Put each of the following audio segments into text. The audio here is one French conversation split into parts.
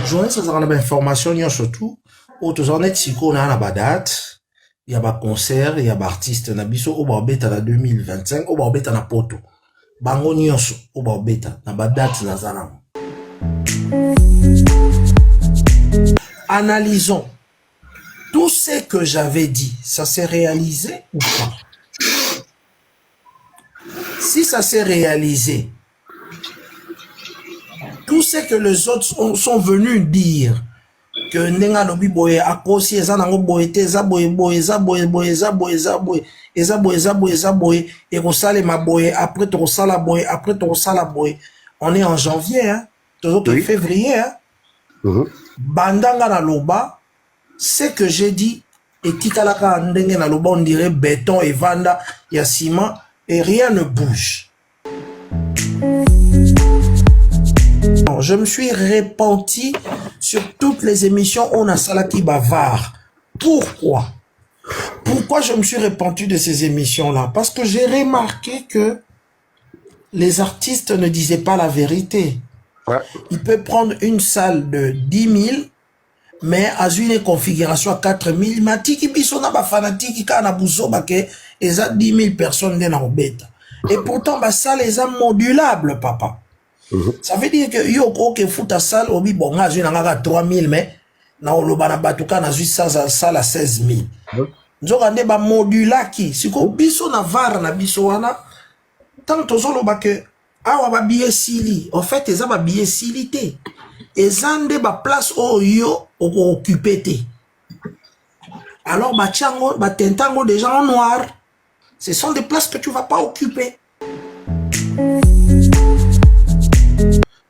Journée, ça sera information surtout. Autres en si qu'on a la date, il y a un concert, il y a un artiste, na biso au barbeta na 2025, au barbeta na poto. Bango nyonso au barbeta na date na zanam. Analysons. Tout ce que j'avais dit, ça s'est réalisé ou pas? Si ça s'est réalisé, tout ce que les autres sont venus dire, que Nenga Lobi Boye a caussé, Zanango Boye, Zaboye, Boye, Zaboye, Boye, Zaboye, Zaboye, Zaboye, Zaboye, Zaboye, et Rosale ma Boye, après ton Sala Boye, après ton Sala Boye. On est en janvier, hein, toujours oui. Février, hein. Bandanga na Loba, ce que j'ai dit, et Tikalaka Ndenge na Loba, on dirait béton et vanda, il y a ciment, et rien ne bouge. Je me suis repenti sur toutes les émissions où on a Salaki bavard. Pourquoi? Pourquoi je me suis repenti de ces émissions-là? Parce que j'ai remarqué que les artistes ne disaient pas la vérité. Ouais. Il peut prendre une salle de 10 000, mais à une configuration à 4 000. Matiki bisona ba fanatiki kana buzoba ke eza 10 000 personnes dans la bête. Et pourtant ba salle est modulable, papa. Ça veut dire que yo ok fout à salle obi bon nga zui nanga 3000 mais na oloba na batuka na zui salle à 16 000. Nzoka nde ba modulaki siko biso na var na biso wana tant tozoloba que awa ba billet sili en fait eza ba billet silité ezande ba place oyo oko occuper te. Alors ba tiango ba tentango des gens en noir. Ce sont des places que tu vas pas occuper.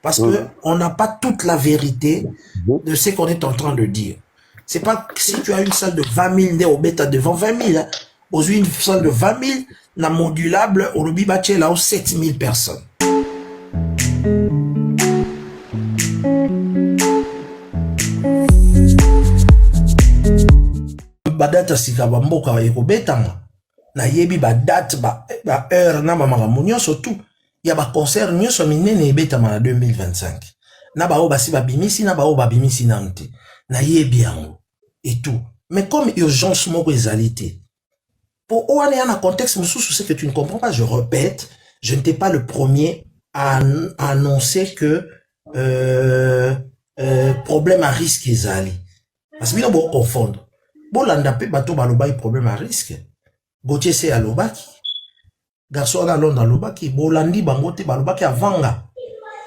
Parce que on n'a pas toute la vérité de ce qu'on est en train de dire. C'est pas si tu as une salle de 20 000 au bêta devant 20 000, hein, aux une salle de 20 000, na modulable, au lobby bâti là, aux 7 000 personnes. Badata sikaba mboka eko betanga. Na yebi badate ba heure na mama munyo surtout. Il y a un concert, nous sommes nés en 2025. Na ba obasi ba bimisi, na ba obabimisi nante. Na ye bien et tout. Mais comme urgence moko ezalité. Pour ouane un contexte, monsieur, c'est que tu ne comprends pas. Je répète, je n'étais pas le premier à annoncer que problème à risque ezali. Parce que bon confondre. Bon landape bato baloba problème à risque. Gauthier c'est à lobaki. Garçon à Londres, Lobaki, Bolandi, Bangote, Balobaki à Vanga.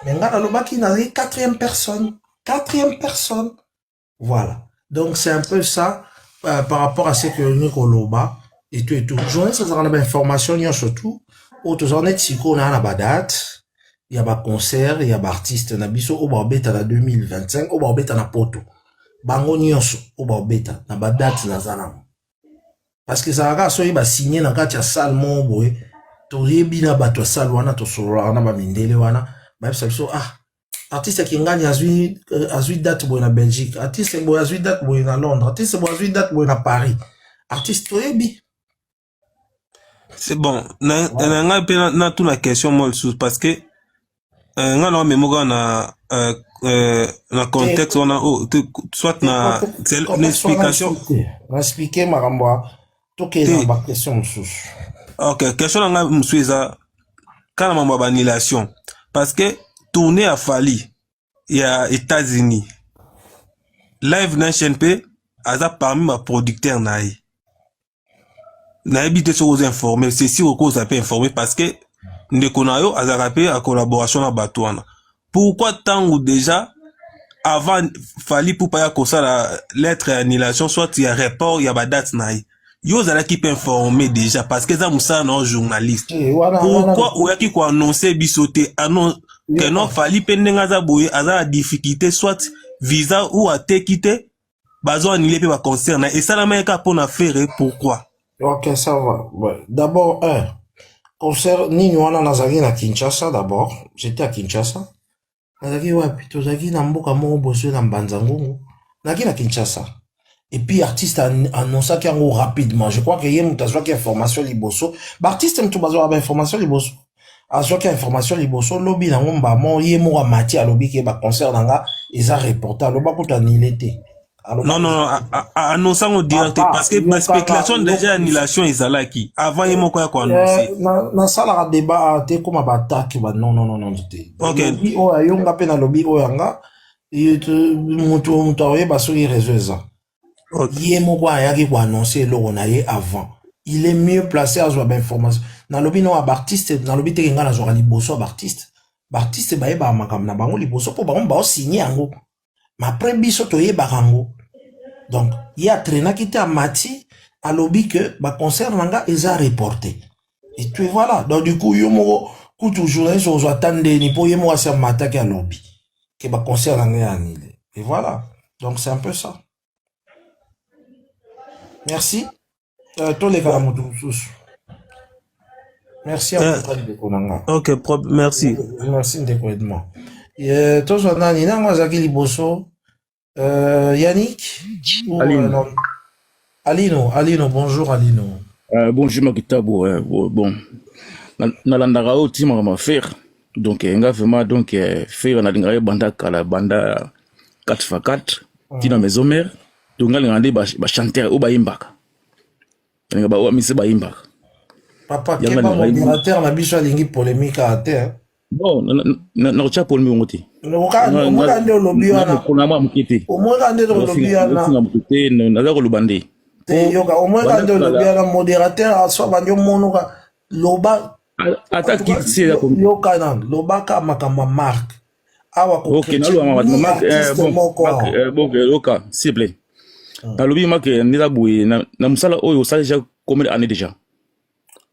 Mais là, Lobaki n'a eu quatrième personne. Quatrième personne. Voilà. Donc, c'est un peu ça, par rapport à ce que nous Loba, et tout et tout. Journée, ça sera une information, il y a surtout, autres en si qu'on a la date, il y a un concert, il y a un artiste, na biso, au barbeta na 2025, au barbeta na poto. Bango nyonso, au barbeta, na date na zanam. Parce que ça va signer dans la salle, mon boy. Bina bato sal wana to solo na ba mindele wana ba biso artiste qui gagne azui date boy na Belgique, artiste boy azui date boy na Londres, artiste boy azui date boy na Paris, artiste toyebi. C'est bon na toute la question moi parce que nga na memoga na contexte on a soit na c'est l'explication expliquer marambo to ke na ba question sous. Ok, question nga msuiza kana mambo ba annulation parce que tourner à Fali il y a États-Unis live na CNP aza parmi ma producteur naï na habité sur aux informer c'est si au cause a pas informé parce que ndekonayo aza rappelé à collaboration na Batouana. Pourquoi tant ou déjà avant Fali pour pas que ça la lettre annulation soit il y a report il y a ba date naï. Yo zala qui peut informer déjà parce que ça moussa non journaliste. Pourquoi ou qui quoi annoncer bisoté annonce que non Fali pendenga za boye aza la difficulté soit visa ou à te quitter bazo annulé pe ba concerne et ça la maika pour na faire pourquoi. OK, ça va. Ouais. D'abord concert ni wana nazaki na Kinshasa d'abord, j'étais à Kinshasa. Nazaki wapi tozaki na mboka moko boso na Mbanzangungu. Nazaki na Kinshasa. Et puis, artiste a annoncé qu'il y a rapidement. Je crois qu'il y a une information liboso. Artiste, tu as une information liboso. Azo qui information liboso, lobby na ngomba, mo yé mo a mati à lobby qui est concert nanga, ils a reporté, loba pour t'annihiler. Non, non, annonçant au direct, parce que ma spéculation déjà annulation ils allaient qui avant il m'a quoi annoncer. Na sala ka débat te comme attaque non non non non te. OK. Lobby o ayonga pe na lobby o yanga, mutu oye baso yi réseau. OK. Yé mo kwa yaki ko annoncer lo na yé avant. Il est mieux placé à avoir information. Dans le lobby non à artiste, dans le lobby te nga na journal liboso artiste. Artiste ba yeba makam na bango liboso po bango ba signer yango. Ma après biso to yeba kango. Donc, il y a traîna qui était à Mati, à lobby que, bah, concert nanga, ils ont reporté. Et puis voilà. Donc, du coup, yomo, coup, journaliste, on attendre, ni pour yomo, c'est m'attaquer à lobby. Que, bah, concert nanga, annulé. Et voilà. Donc, c'est un peu ça. Merci. Tous les gars, merci à vous. OK, merci. Merci de l'écoutement. Et, tous, on a, nina, moi, Zaki Liboso. Yannick ou, Alino. Alino, bonjour Alino. Bonjour Makitabo. Bon, nalandaka o tima ma faire. Donc nga vraiment donc faire na linga banda kala banda 4x4 tina maison mère. Donc nga ngande ba chanteur o ba imbaka. Nga ba o mise ba imbaka. Papa keba modérateur na biso alingi polémique à terre. Bon, na cha polémique ngoti. Omoka nde lobby wana. Kuna mwa mkiti. Omoka nde lobby wana. Nga mkiti na za ko lubande. Te yoka omoka nde lobby wana modérateur aso banyo monoka loba attaque qui yoka nan loba ka makamba marque. Awa ko. OK, na lo ma marque bon yoka s'il vous plaît. Na lobby marque ndila buyi na musala oyo ça déjà combien d'années déjà?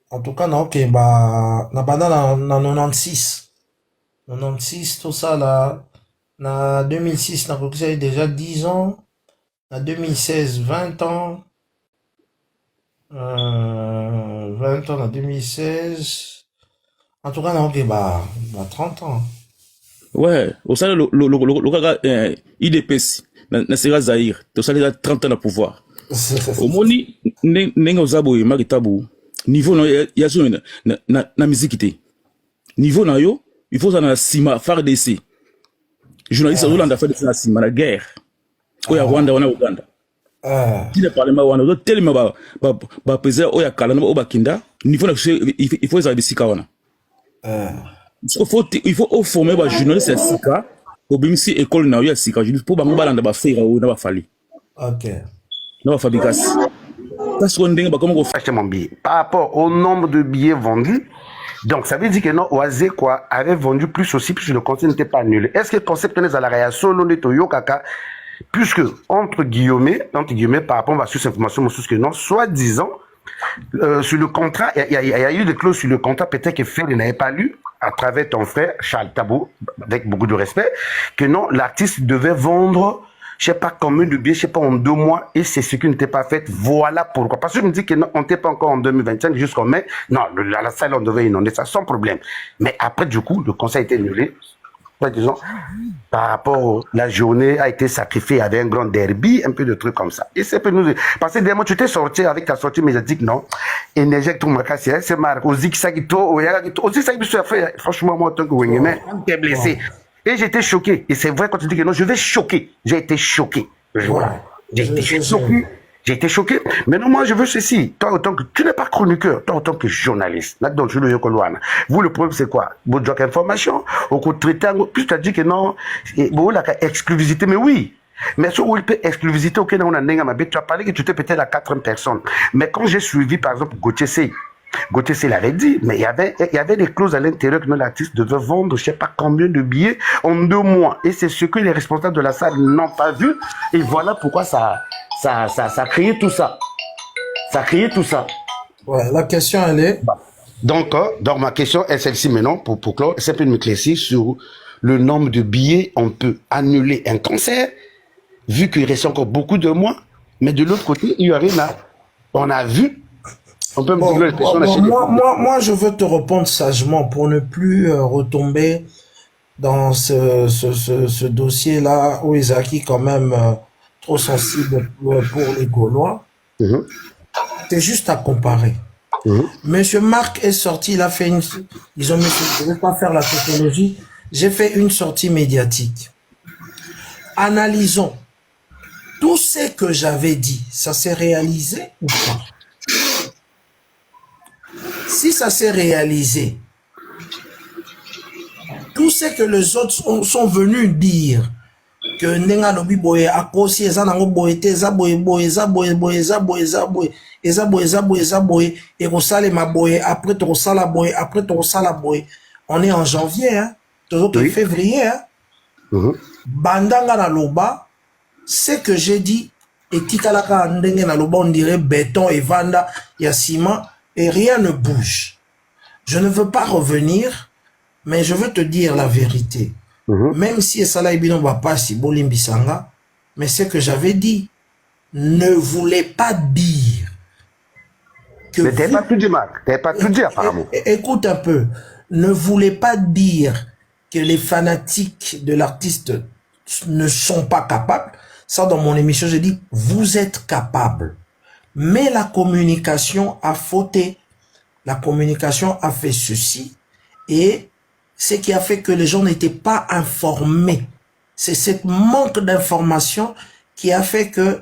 En tout cas na OK ba na banda na 96. 96, tout ça là, na 2006, na a déjà 10 ans, na 2016, 20 ans, 20 ans, na 2016, en tout cas, na ok, bah 30 ans. Ouais, au sein le IDPS, na Sera Zahir, tout ça, il a 30 ans de pouvoir. Au moni, n'enga ozabo et maritabu, niveau na musique, niveau na yo, il faut ça na sima faire d'essai. Journaliste Hollande a fait de la sima la guerre. Oya Rwanda wana Uganda. Qui le parlement wana tellement ba peser oya kala na ba kinda niveau na il faut ça bisika wana. Il faut former ba journaliste sika au bimisi école na yo sika juste pour bango balanda ba faire na ba fali. OK. Na ba fabrication. Parce qu'on dingue ba comment acheter mon billet par rapport au nombre de billets vendus. Donc, ça veut dire que non, Oazé, quoi, avait vendu plus aussi, puisque le concept n'était pas annulé. Est-ce que le concept tenait à la réaction, l'on est au Yokaka, puisque, entre guillemets, par rapport à cette information, que non, soi-disant, sur le contrat, il y a eu des clauses sur le contrat, peut-être que Fer n'avait pas lu, à travers ton frère, Charles Tabou, avec beaucoup de respect, que non, l'artiste devait vendre, je sais pas combien de billets, je sais pas en 2 mois, et c'est ce qui n'était pas fait. Voilà pourquoi. Parce que je me dis que non, on n'était pas encore en 2025 jusqu'en mai. Non, la salle, on devait inonder ça sans problème. Mais après, du coup, le conseil a été annulé. Disons, par rapport à la journée a été sacrifiée avec un grand derby, un peu de trucs comme ça. Et c'est pour nous. Parce que dernièrement, tu t'es sorti avec ta sortie médiatique, non? Énergie, tout le c'est marqué. Au zigzagito, au zigzagito, franchement, moi, en tant que Wengeme, t'es blessé. Et j'étais choqué. Et c'est vrai quand tu dis que non, je vais choquer. J'ai été choqué. Voilà. J'ai été choqué. J'ai été choqué. Maintenant, moi, je veux ceci. Toi, autant que tu n'es pas chroniqueur, toi, autant que journaliste. Donc, je le Yokoloana. Vous, le problème, c'est quoi? Vous avez information. Au coup de traité, puis tu as dit que non, vous, la exclusivité, mais oui. Mais sur où il peut exclusivité, ok, on a tu as parlé que tu étais peut-être la 4e personne. Mais quand j'ai suivi, par exemple, Gauthier C, l'avait dit, mais il y avait des clauses à l'intérieur que l'artiste devait vendre, je sais pas combien de billets en 2 mois. Et c'est ce que les responsables de la salle n'ont pas vu. Et voilà pourquoi ça a créé tout ça. Ça a créé tout ça. Ouais, la question, elle est... Donc ma question est celle-ci maintenant, pour clore, c'est peut m'éclaircir sur le nombre de billets. On peut annuler un concert, vu qu'il reste encore beaucoup de mois. Mais de l'autre côté, il y aurait là, on a vu. On peut moi, je veux te répondre sagement pour ne plus retomber dans ce dossier-là où Isaki quand même trop sensible pour les Gaulois. C'est juste à comparer. Monsieur Marc est sorti, il a fait une... Ils ont mis, je ne vais pas faire la technologie, j'ai fait une sortie médiatique. Analysons. Tout ce que j'avais dit, ça s'est réalisé ou pas? Si ça s'est réalisé, tout ce que les autres sont venus dire, que Nenga Lobi Boye a kosi ezanango boye te eza boye boye eza boye boye eza boye eza boye eza boye eza boye eza boye et rosale ma boye après to rosala boye après to rosala boye. On est en janvier, hein, toujours oui. Février, hein. Bandanga na loba, ce que j'ai dit et tikalaka ndenge na loba on dirait béton et vanda ya ciment et rien ne bouge. Je ne veux pas revenir, mais je veux te dire la vérité. Même si Esala Ibino va pas si Bolimbisanga, mais ce que j'avais dit ne voulait pas dire que. Mais t'avais pas tout dit, Marc. T'avais pas tout dit, apparemment. Écoute un peu. Ne voulait pas dire que les fanatiques de l'artiste ne sont pas capables. Ça, dans mon émission, j'ai dit, vous êtes capables. Mais la communication a fauté. La communication a fait ceci et ce qui a fait que les gens n'étaient pas informés. C'est ce manque d'information qui a fait que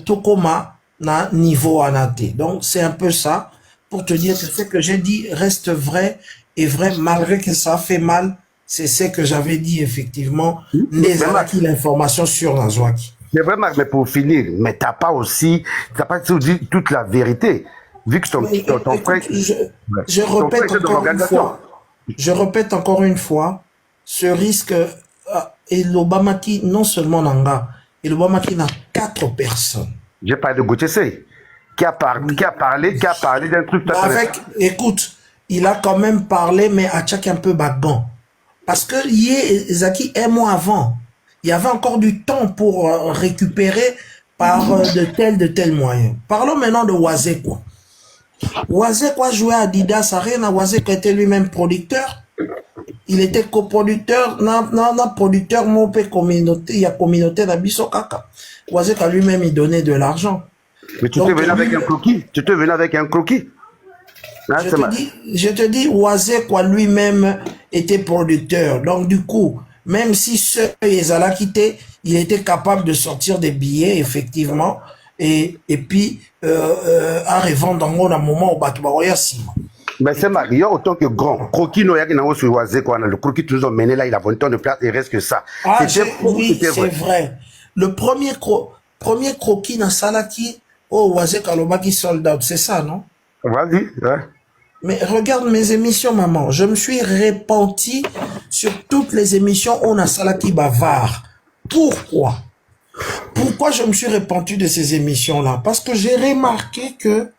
Tokoma n'a niveau anaté. Donc c'est un peu ça pour te dire que ce que j'ai dit reste vrai et vrai malgré que ça a fait mal. C'est ce que j'avais dit effectivement. N'hésitez l'information sur Nazwaki. C'est vrai, Marc, mais pour finir, mais t'as pas dit toute la vérité. Vu que ton frère... Je répète encore une fois. Je répète encore une fois, ce risque, et l'Obamaki, non seulement Nanga, et l'Obamaki n'a 4 personnes. J'ai parlé de Gauthier qui a parlé d'un truc. Écoute, il a quand même parlé, mais à chaque un peu bagan. Parce que Zaki, un mois avant, il y avait encore du temps pour récupérer par de tels moyens. Parlons maintenant de Wazé, quoi. Wazé quoi jouait à Adidas Arena. Wazé qui était lui-même producteur. Il était coproducteur, non producteur, mon père communauté, il y a communauté d'Abisso Kaka. Wazé qui lui-même il donnait de l'argent. Mais tu t'es venu avec un croquis. Tu t'es venu avec un croquis. Je te dis, Wazé quoi lui-même était producteur. Donc du coup, même si ce Yezala quitté, il était capable de sortir des billets, effectivement. Et puis, à revendre dans un moment où Batoubaroya Sima. Mais c'est Mario, autant que grand. Croquis, le croquis, toujours mené là, il a 20 ans de place, il reste que ça. Ah, oui, c'est vrai. Le premier croquis dans Salaki, oh, Wazé Kalobaki sold out, c'est ça, non? Vas-y, ouais. Mais regarde mes émissions, maman. Je me suis repenti sur toutes les émissions où on a Salaki bavard. Pourquoi? Pourquoi je me suis repenti de ces émissions-là? Parce que j'ai remarqué que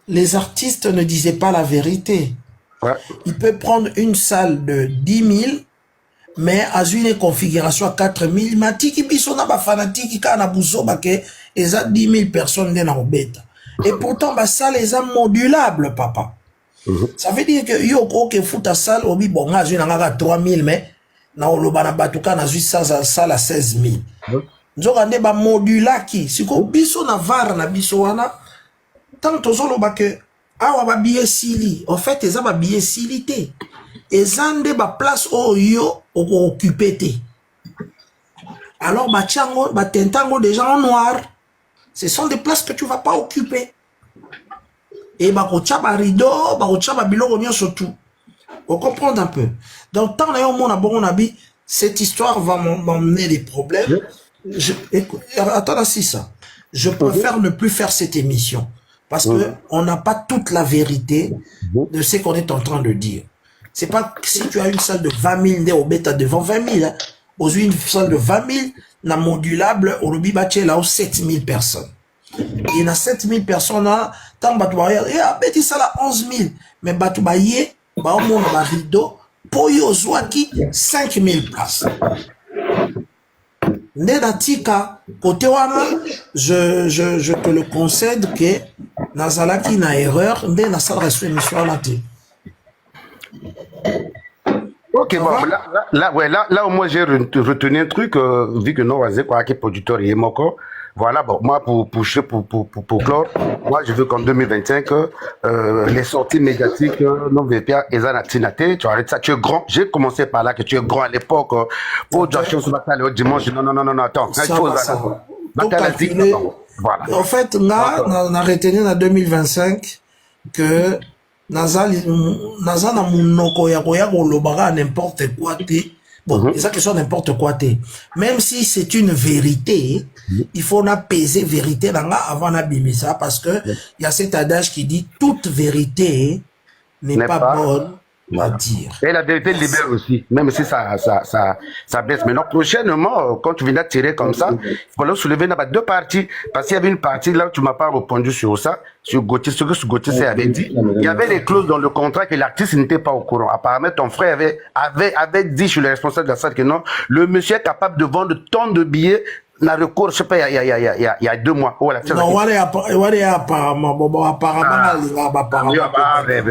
les artistes ne disaient pas la vérité. Ouais. Il peut prendre une salle de 10 000, mais à une configuration à 4 000. Matiki bisona ba fanatique kana buzo bake eza 10 000 personnes dans la bête. Et pourtant ba salle est modulable, papa. Ça veut dire que yo ko fout ta salle obi bonga une nga 3 000 mais na olobana batuka na zui salle à 16 000. Nzokande ba modulaki siko biso na var na biso wana tant tozoloba que awa ba billet sili en fait eza ba billet silité ezande ba place oyo occupé te. Alors ba tiango ba tentango des gens en noir, ce sont des places que tu vas pas occuper. Et ba kocha ba rideau ba kocha ba biloko nyonso tout. On comprend un peu. Donc tant na yo mona bon nabi cette histoire va m'emmener des problèmes. Écoute, attends, si ça. Je préfère ne plus faire cette émission parce que on n'a pas toute la vérité de ce qu'on est en train de dire. C'est pas si tu as une salle de 20 000 au bêta devant 20 000, hein, aux une salle de 20 000, na modulable au lobby bâti là où 7 000 personnes. Et na 7 000 personnes là, tant batoubaye, et à bêti ça là 11 000, mais batoubaye, bah au monde ba rideau, pour yo zwaki 5 000 places. Nedatika, côté wana, je te le concède que Nazalaki na erreur, mais na salle reçu émission à la télé. Ok, Ça bon, va? là, au moins, j'ai retenu un truc, vu que non, c'est quoi, qui est producteur et moko. Voilà, bon, moi, pour clore, moi, je veux qu'en 2025, les sorties médiatiques, non, VPA, et Zanatinate, tu arrêtes ça, tu es grand. J'ai commencé par là, que tu es grand à l'époque, pour Joshua Soubatale, le dimanche, non, attends, il Ça faut va, ça. ça va. Tout Batala Zik, calculé. voilà. En fait, là, on a retenu en 2025 que naza na munoko ya koya kolobaka n'importe quoi te. Bon, c'est ça que soit n'importe quoi te. Même si c'est une vérité, il faut na peser vérité là avant na bimisa parce que il y a cet adage qui dit toute vérité n'est pas bonne à dire. Et la vérité libère aussi, même si ça baisse. Maintenant, prochainement, quand tu viens de tirer comme ça, il faut le soulever dans deux parties. Parce qu'il y avait une partie là où tu m'as pas répondu sur ça, sur Gauthier, ce que Gauthier avait dit. Il y avait des clauses dans le contrat que l'artiste n'était pas au courant. Apparemment, ton frère avait dit sur le responsable de la salle que non, le monsieur est capable de vendre tant de billets. Na recours, je sais pas, il y a 2 mois. Voilà, non, apparemment,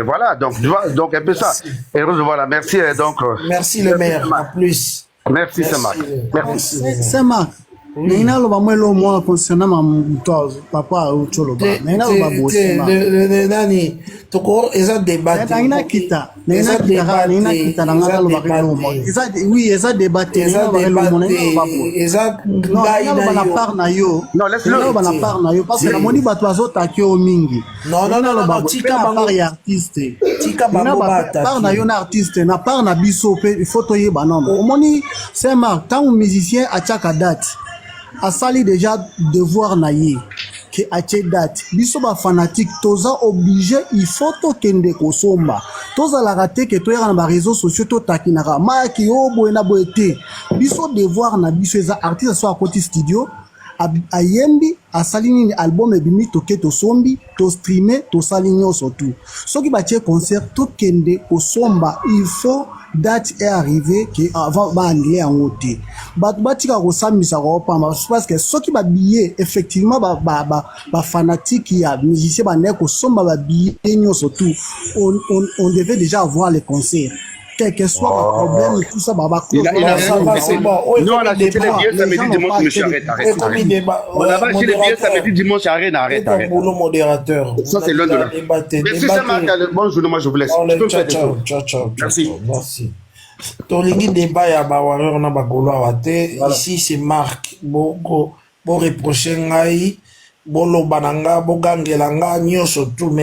voilà, donc, tu vois, donc un peu ça. Heureuse, voilà, merci, donc. Merci le maire, à plus. Merci, c'est Marc. Merci. C'est Marc. Nina loba mwelo mwa concernant ma mtozo papa ucholo ba. Nina loba bosi ma. Nani toko eza débat. Nina kita nanga loba kilo mo. Eza oui eza débat. Eza débat. Eza ngai na part na yo. Non, laisse-le. Loba na part na yo parce que la moni bato azotaki o mingi. Non, tika bango ya artiste. Tika bango bata. Part na yo na artiste na part na biso pe il faut toyeba non. Omoni c'est Marc tant musicien a chaka date. A sali déjà devoir na ye que ache date biso ba fanatique toza obligé il faut to kende kosomba toza la raté que to yaka na ba réseaux sociaux to takinaka maki o boena boete biso devoir na biso eza artiste so akoti studio ayembi asali nini album ebimi toke to sombi to streamer to sali nyonso tout soki batie concert to kende kosomba il faut date est arrivé que avant ba lié en côté batika ko samisa ko pamba parce que soki ba billet effectivement ba fanatique ya musicien ba ne ko somba ba billet nyonso tout on devait déjà avoir les concerts quel que soit le problème, tout ça, c'est bon. Non, là, c'était les billets samedi, dimanche, monsieur, arrête. Là-bas, chez les billets samedi, dimanche, arrête. Boulot modérateur. Ça, c'est l'un de la. Merci, c'est Marc. Bonne journée, moi, je vous laisse. Ciao. Merci. Tolingi débat ya ba warrior na ba golo awate. Ici, c'est Marc. Bon reprocher ngai, bon lobananga, bon gangelanga, nyoso tout.